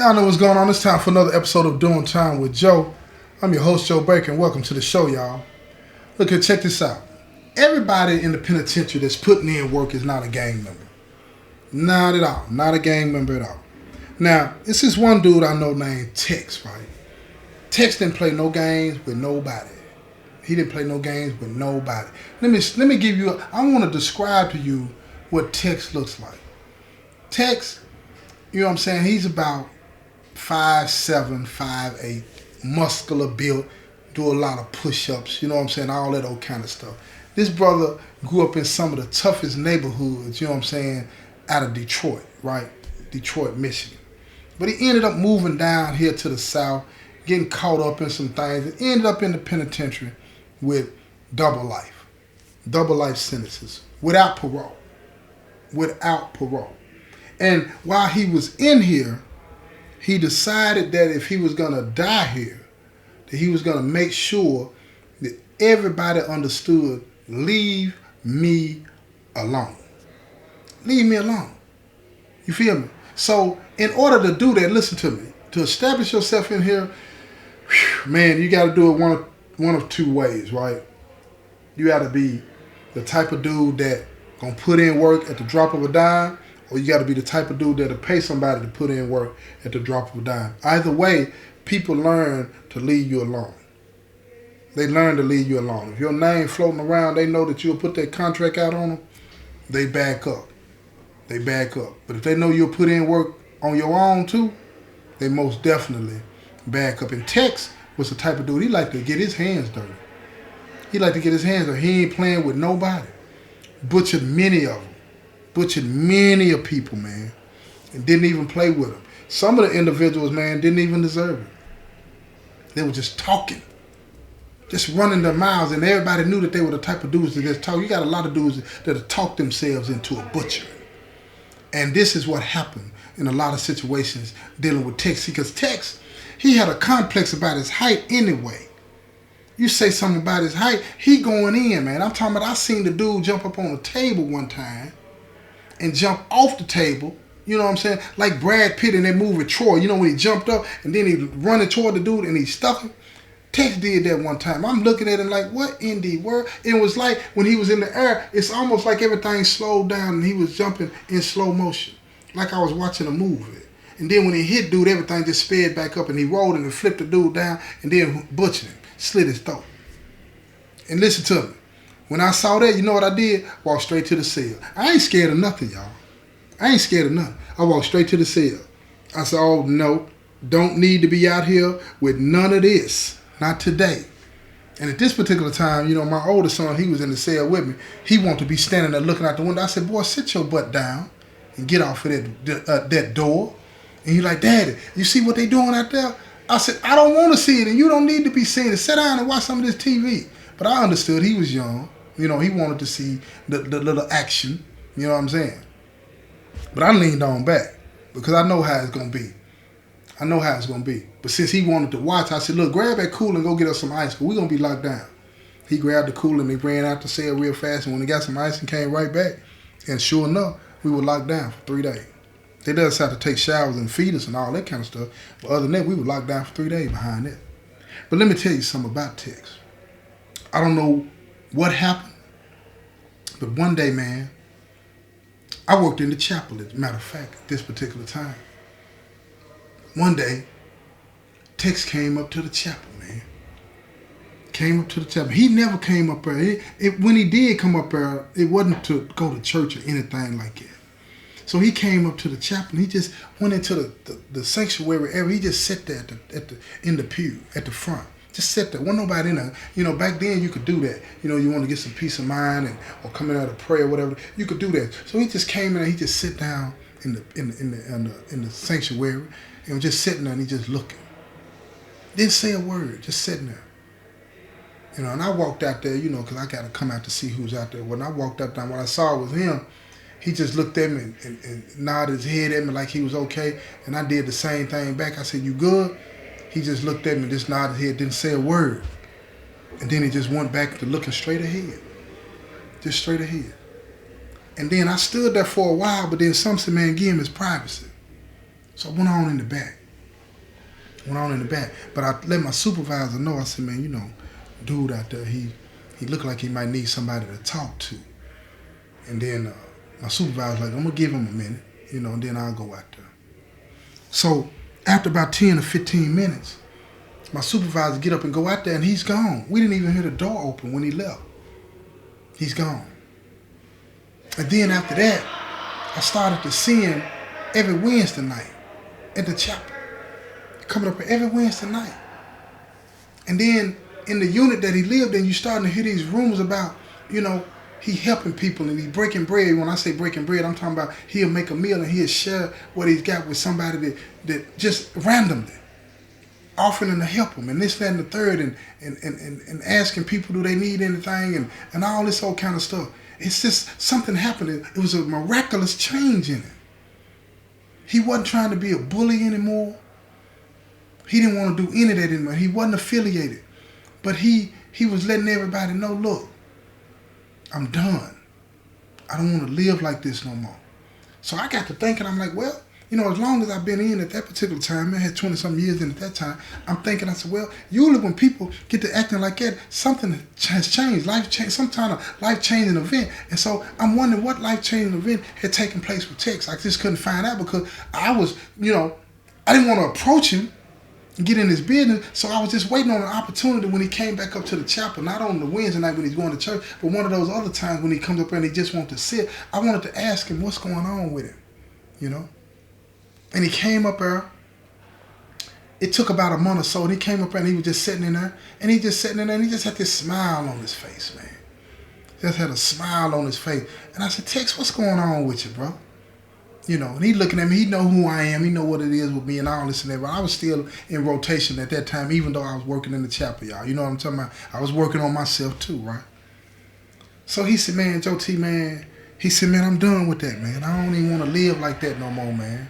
Y'all know what's going on. It's time for another episode of Doing Time with Joe. I'm your host, Joe Baker, and welcome to the show, y'all. Look here, check this out. Everybody in the penitentiary that's putting in work is not a gang member. Not at all. Not a gang member at all. Now, it's this one dude I know named Tex, right? Tex didn't play no games with nobody. He didn't play no games with nobody. Let me give you, I want to describe to you what Tex looks like. Tex, you know what I'm saying, he's about 5'7", 5'8", muscular built, do a lot of push-ups, you know what I'm saying, all that old kind of stuff. This brother grew up in some of the toughest neighborhoods, you know what I'm saying, out of Detroit, right? Detroit, Michigan. But he ended up moving down here to the South, getting caught up in some things, and ended up in the penitentiary with double life sentences, without parole. And while he was in here, he decided that if he was going to die here, that he was going to make sure that everybody understood, leave me alone. Leave me alone. You feel me? So in order to do that, listen to me, to establish yourself in here, man, you got to do it one of two ways, right? You got to be the type of dude that going to put in work at the drop of a dime, or you got to be the type of dude that'll pay somebody to put in work at the drop of a dime. Either way, people learn to leave you alone. They learn to leave you alone. If your name floating around, they know that you'll put that contract out on them, they back up. But if they know you'll put in work on your own too, they most definitely back up. And Tex was the type of dude, he liked to get his hands dirty. He ain't playing with nobody. Butchered many of them. Butchered many of people, man, and didn't even play with them. Some of the individuals, man, didn't even deserve it. They were just talking, just running their mouths, and everybody knew that they were the type of dudes that just talk. You got a lot of dudes that talk themselves into a butcher. And this is what happened in a lot of situations dealing with Tex, because Tex, he had a complex about his height anyway. You say something about his height, he going in, man. I'm talking about, I seen the dude jump up on a table one time and jump off the table, you know what I'm saying? Like Brad Pitt in that movie Troy, you know, when he jumped up and then he running toward the dude and he stuck him. Tex did that one time. I'm looking at him like, what in the world? It was like when he was in the air, it's almost like everything slowed down and he was jumping in slow motion, like I was watching a movie. And then when he hit dude, everything just sped back up and he rolled and flipped the dude down and then butchered him, slit his throat. And listen to me. When I saw that, you know what I did? Walked straight to the cell. I ain't scared of nothing, y'all. I ain't scared of nothing. I walked straight to the cell. I said, oh, no, don't need to be out here with none of this. Not today. And at this particular time, you know, my oldest son, he was in the cell with me. He wanted to be standing there looking out the window. I said, boy, sit your butt down and get off of that door. And he's like, Daddy, you see what they doing out there? I said, I don't want to see it, and you don't need to be seeing it. Sit down and watch some of this TV. But I understood he was young. You know, he wanted to see the little action. You know what I'm saying? But I leaned on back because I know how it's going to be. But since he wanted to watch, I said, look, grab that cooler and go get us some ice because we're going to be locked down. He grabbed the cooler and he ran out the cell real fast. And when he got some ice and came right back, and sure enough, we were locked down for 3 days. They let us have to take showers and feed us and all that kind of stuff. But other than that, we were locked down for 3 days behind that. But let me tell you something about Tex. I don't know what happened, but one day, man, I worked in the chapel, as a matter of fact, at this particular time. One day, Tex came up to the chapel, man. He never came up there. When he did come up there, it wasn't to go to church or anything like that. So he came up to the chapel. He just went into the sanctuary area. He just sat there in the pew at the front. Just sit there. Wasn't nobody in there. You know, back then you could do that. You know, you want to get some peace of mind or coming out of prayer or whatever. You could do that. So he just came in and he just sit down in the sanctuary and was just sitting there and he just looking. Didn't say a word. Just sitting there. You know, and I walked out there, you know, because I got to come out to see who's out there. When I walked out there, what I saw was him. He just looked at me and nodded his head at me like he was okay. And I did the same thing back. I said, you good? He just looked at me, just nodded his head, didn't say a word. And then he just went back to looking straight ahead. Just straight ahead. And then I stood there for a while, but then some said, man, give him his privacy. So I went on in the back. Went on in the back. But I let my supervisor know. I said, man, dude out there, he looked like he might need somebody to talk to. And then my supervisor was like, I'm going to give him a minute, and then I'll go out there. So after about 10 or 15 minutes, my supervisor get up and go out there, and he's gone. We didn't even hear the door open when he left. He's gone. And then after that, I started to see him every Wednesday night at the chapel. Coming up every Wednesday night. And then in the unit that he lived in, you starting to hear these rumors about, he helping people and he breaking bread. When I say breaking bread, I'm talking about he'll make a meal and he'll share what he's got with somebody that just randomly offering them to help him and this, that, and the third and asking people do they need anything and all this old kind of stuff. It's just something happened. It was a miraculous change in him. He wasn't trying to be a bully anymore. He didn't want to do any of that anymore. He wasn't affiliated. But he was letting everybody know, look, I'm done. I don't want to live like this no more. So I got to thinking, I'm like, well, as long as I've been in at that particular time, I had 20-something years in at that time, I'm thinking, I said, well, usually when people get to acting like that, something has changed. Life changed, some kind of life-changing event. And so I'm wondering what life-changing event had taken place with Tex. I just couldn't find out because I was, I didn't want to approach him and get in his business, so I was just waiting on an opportunity when he came back up to the chapel, not on the Wednesday night when he's going to church, but one of those other times when he comes up there and he just wants to sit. I wanted to ask him what's going on with him, And he came up there. It took about a month or so, and he came up there and he was just sitting in there, and he just sitting in there, and he just had this smile on his face, man. Just had a smile on his face. And I said, Tex, what's going on with you, bro? And he looking at me, he know who I am, he know what it is with me and all this and that. But I was still in rotation at that time, even though I was working in the chapel, y'all. You know what I'm talking about? I was working on myself too, right? So he said, man, Joe T, man, he said, man, I'm done with that, man. I don't even want to live like that no more, man.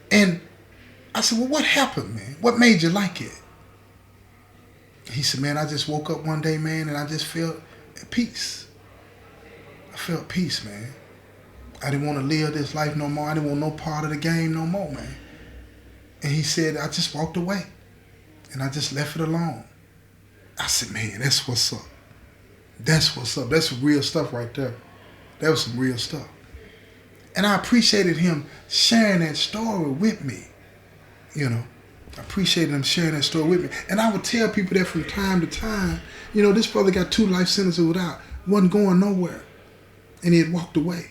And I said, well, what happened, man? What made you like it? He said, man, I just woke up one day, man, and I just felt at peace. I felt peace, man. I didn't want to live this life no more. I didn't want no part of the game no more, man. And he said, I just walked away. And I just left it alone. I said, man, that's what's up. That's what's up. That's real stuff right there. That was some real stuff. And I appreciated him sharing that story with me. I appreciated him sharing that story with me. And I would tell people that from time to time, this brother got 2 life sentences wasn't going nowhere. And he had walked away.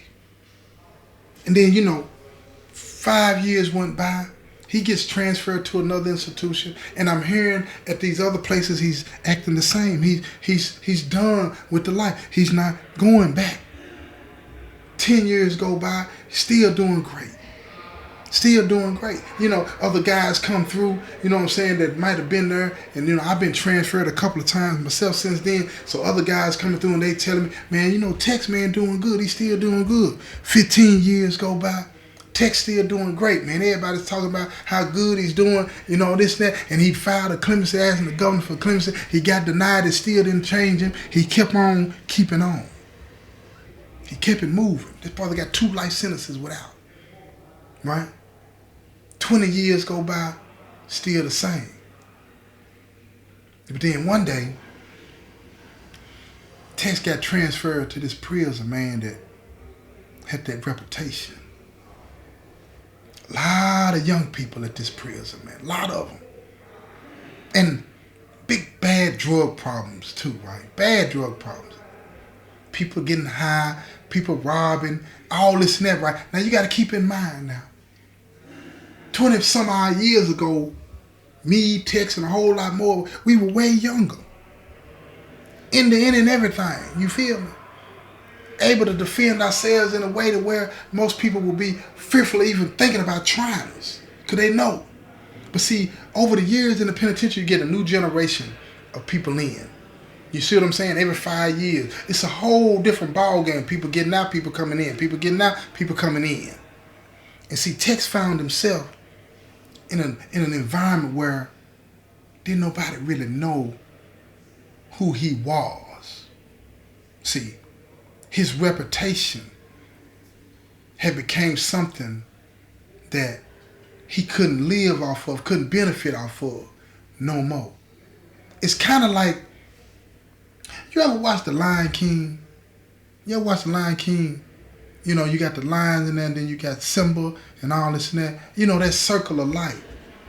And then, 5 years went by. He gets transferred to another institution. And I'm hearing at these other places he's acting the same. He's done with the life. He's not going back. 10 years go by, still doing great. Still doing great. Other guys come through, that might have been there. And, I've been transferred a couple of times myself since then. So other guys coming through and they telling me, man, Tex, man, doing good. He's still doing good. 15 years go by. Tex still doing great, man. Everybody's talking about how good he's doing, this, that. And he filed a clemency, asking the governor for clemency. He got denied. It still didn't change him. He kept on keeping on. He kept it moving. This brother got 2 life sentences without. Right? 20 years go by, still the same. But then one day, Tex got transferred to this prison, man, that had that reputation. A lot of young people at this prison, man. A lot of them. And big, bad drug problems too, right? Bad drug problems. People getting high, people robbing, all this and that, right? Now you got to keep in mind now. 20-some odd years ago, me, Tex, and a whole lot more, we were way younger. In the end and everything, you feel me? Able to defend ourselves in a way to where most people will be fearful even thinking about trying us, because they know. But see, over the years in the penitentiary, you get a new generation of people in. You see what I'm saying? Every 5 years. It's a whole different ball game. People getting out, people coming in. People getting out, people coming in. And see, Tex found himself in an environment where didn't nobody really know who he was. See, his reputation had became something that he couldn't live off of, couldn't benefit off of no more. It's kind of like, you ever watch The Lion King? You ever watch The Lion King? You know, you got the lions in there, and then you got Simba and all this and that. You know, that circle of life,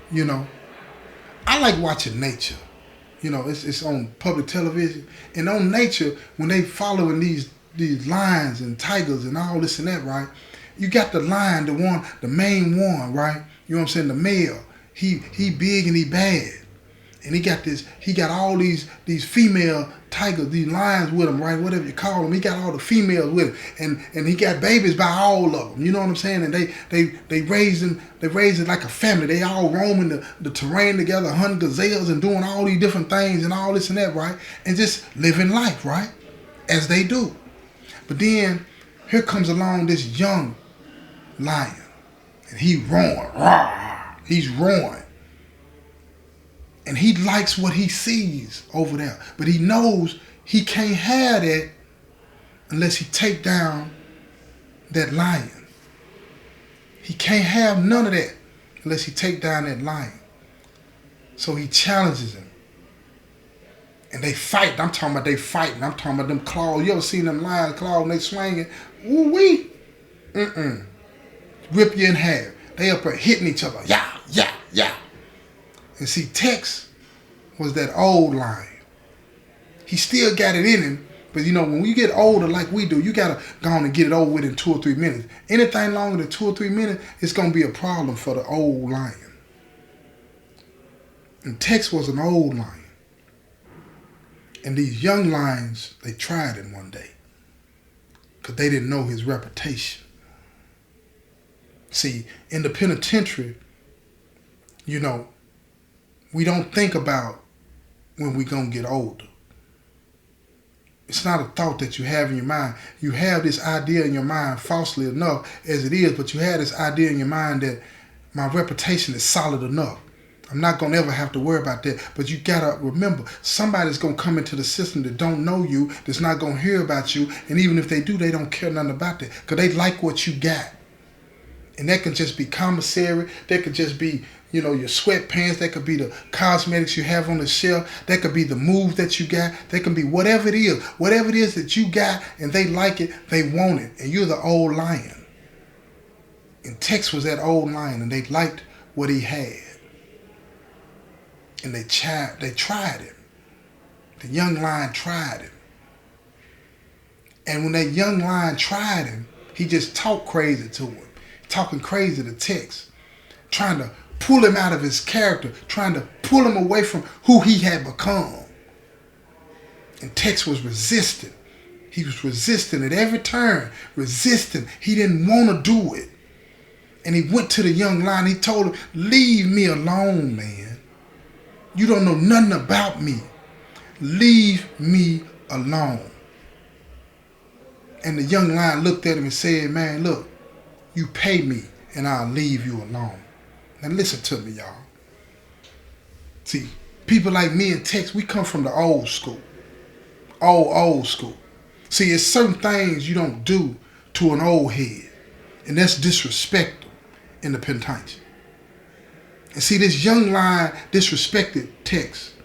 you know. I like watching nature. You know, it's on public television. And on nature, when they following these lions and tigers and all this and that, right? You got the lion, the main one, right? You know what I'm saying? The male. He big and he bad. And he got all these female tigers, these lions with him, right? Whatever you call them. He got all the females with him. And he got babies by all of them. You know what I'm saying? And they raise it like a family. They all roaming the terrain together, hunting gazelles and doing all these different things and all this and that, right? And just living life, right? As they do. But then here comes along this young lion. And he roaring. Rawr, he's roaring. And he likes what he sees over there. But he knows he can't have that unless he take down that lion. He can't have none of that unless he take down that lion. So he challenges him. And they fight. I'm talking about they fighting. I'm talking about them claws. You ever seen them lion claws and they swinging? Ooh-wee. Rip you in half. They up there hitting each other. Yeah, yeah, yeah. And see, Tex was that old lion. He still got it in him, but you know, when we get older like we do, you gotta go on and get it over with in 2 or 3 minutes. Anything longer than 2 or 3 minutes, it's gonna be a problem for the old lion. And Tex was an old lion. And these young lions, they tried him one day because they didn't know his reputation. See, in the penitentiary, you know, we don't think about when we're going to get older. It's not a thought that you have in your mind. You have this idea in your mind, falsely enough as it is, but you have this idea in your mind that my reputation is solid enough. I'm not going to ever have to worry about that. But you got to remember, somebody's going to come into the system that don't know you, that's not going to hear about you, and even if they do, they don't care nothing about that because they like what you got. And that can just be commissary. That could just be, you know, your sweatpants. That could be the cosmetics you have on the shelf. That could be the move that you got. That can be whatever it is. Whatever it is that you got and they like it, they want it. And you're the old lion. And Tex was that old lion and they liked what he had. And they tried him. The young lion tried him. And when that young lion tried him, he just talked crazy to him. Talking crazy to Tex, trying to pull him out of his character, trying to pull him away from who he had become. And Tex was resisting. He was resisting at every turn, resisting. He didn't want to do it. And he went to the young lion. He told him, leave me alone, man. You don't know nothing about me. Leave me alone. And the young lion looked at him and said, man, look, you pay me and I'll leave you alone. Now listen to me, y'all. See, people like me and Tex, we come from the old school. Old school. See, it's certain things you don't do to an old head. And that's disrespect in the penitentiary. And see, this young lion disrespected Tex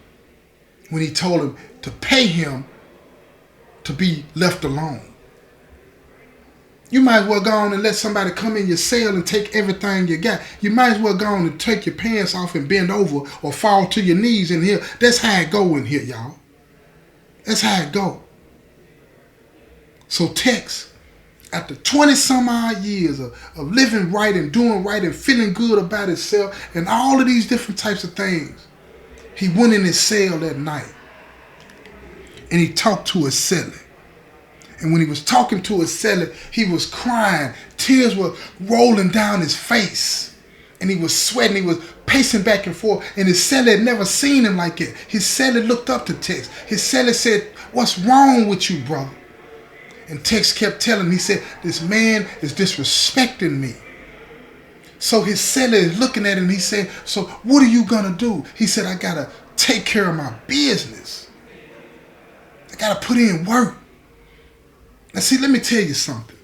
when he told him to pay him to be left alone. You might as well go on and let somebody come in your cell and take everything you got. You might as well go on and take your pants off and bend over or fall to your knees in here. That's how it go in here, y'all. That's how it go. So Tex, after 20 some odd years of living right and doing right and feeling good about himself and all of these different types of things, he went in his cell that night and he talked to his cellie. And when he was talking to his cellie, he was crying. Tears were rolling down his face. And he was sweating. He was pacing back and forth. And his cellie had never seen him like that. His cellie looked up to Tex. His cellie said, what's wrong with you, brother? And Tex kept telling him, he said, this man is disrespecting me. So his cellie is looking at him. He said, so what are you going to do? He said, I got to take care of my business. I got to put in work. Now see, let me tell you something.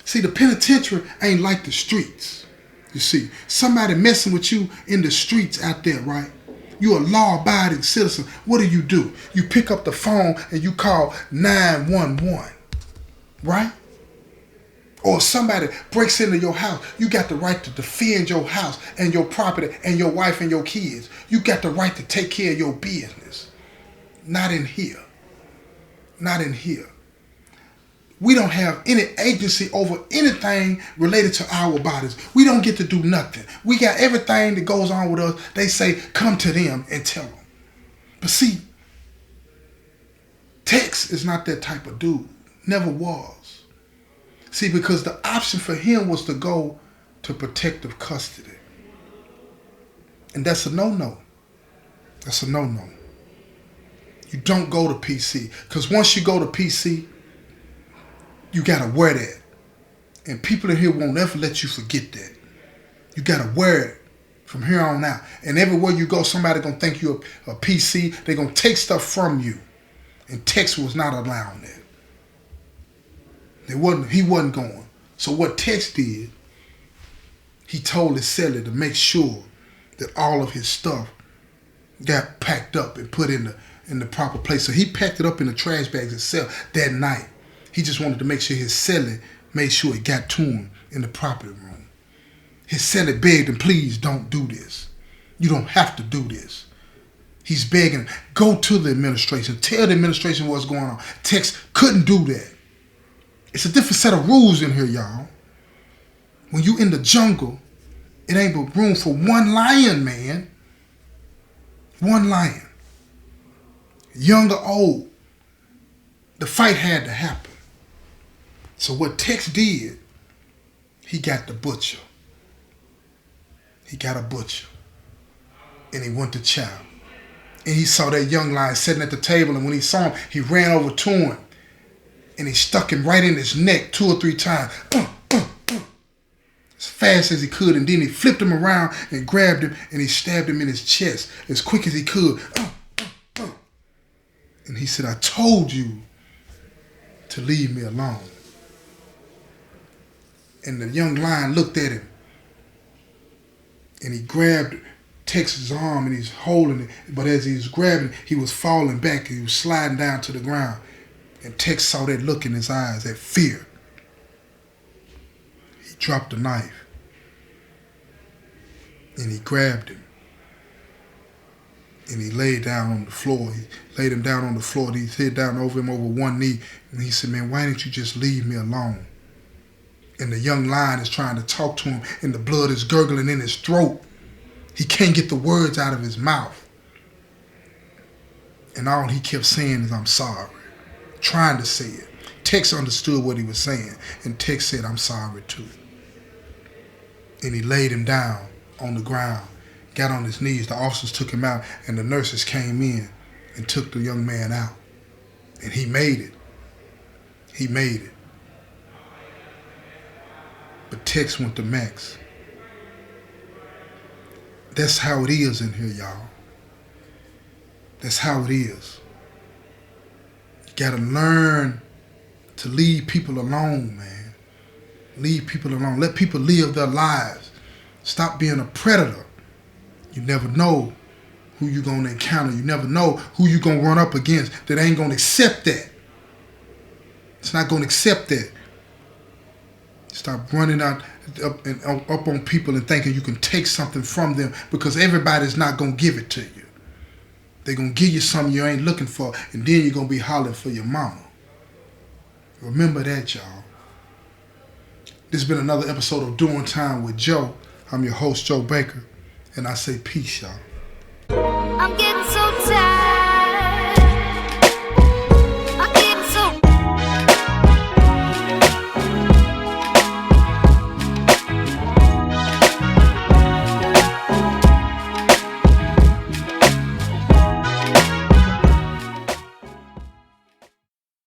See, the penitentiary ain't like the streets. You see, somebody messing with you in the streets out there, right? You're a law-abiding citizen. What do? You pick up the phone and you call 911, right? Or somebody breaks into your house. You got the right to defend your house and your property and your wife and your kids. You got the right to take care of your business. Not in here. Not in here. We don't have any agency over anything related to our bodies. We don't get to do nothing. We got everything that goes on with us. They say, come to them and tell them. But see, Tex is not that type of dude. Never was. See, because the option for him was to go to protective custody. And that's a no-no. That's a no-no. You don't go to PC. Because once you go to PC, you got to wear that. And people in here won't ever let you forget that. You got to wear it from here on out. And everywhere you go, somebody going to think you're a PC. They're going to take stuff from you. And Tex was not allowing that. He wasn't going. So what Tex did, he told his seller to make sure that all of his stuff got packed up and put in the proper place. So he packed it up in the trash bags itself that night. He just wanted to make sure his seller made sure it got to him in the property room. His seller begged him, please don't do this. You don't have to do this. He's begging, go to the administration. Tell the administration what's going on. Tex couldn't do that. It's a different set of rules in here, y'all. When you in the jungle, it ain't but room for one lion, man. One lion. Young or old. The fight had to happen. So what Tex did, he got the butcher. He got a butcher. And he went to chow. And he saw that young lion sitting at the table, and when he saw him, he ran over to him. And he stuck him right in his neck 2 or 3 times. As fast as he could. And then he flipped him around and grabbed him, and he stabbed him in his chest as quick as he could. And he said, I told you to leave me alone. And the young lion looked at him. And he grabbed Tex's arm and he's holding it. But as he was grabbing, he was falling back. He was sliding down to the ground. And Tex saw that look in his eyes, that fear. He dropped the knife. And he grabbed him. And he laid down on the floor. He laid him down on the floor. And he sat down over him over one knee. And he said, man, why didn't you just leave me alone? And the young lion is trying to talk to him. And the blood is gurgling in his throat. He can't get the words out of his mouth. And all he kept saying is, I'm sorry. Trying to say it. Tex understood what he was saying. And Tex said, I'm sorry too. And he laid him down on the ground. Got on his knees. The officers took him out. And the nurses came in and took the young man out. And he made it. He made it. But Tex went to Max. That's how it is in here, y'all. That's how it is. You gotta learn to leave people alone, man. Leave people alone. Let people live their lives. Stop being a predator. You never know who you're gonna encounter. You never know who you're gonna run up against that ain't gonna accept that. It's not gonna accept that. Stop running up on people and thinking you can take something from them, because everybody's not going to give it to you. They're going to give you something you ain't looking for, and then you're going to be hollering for your mama. Remember that, y'all. This has been another episode of Doing Time with Joe. I'm your host, Joe Baker, and I say peace, y'all. I'm getting so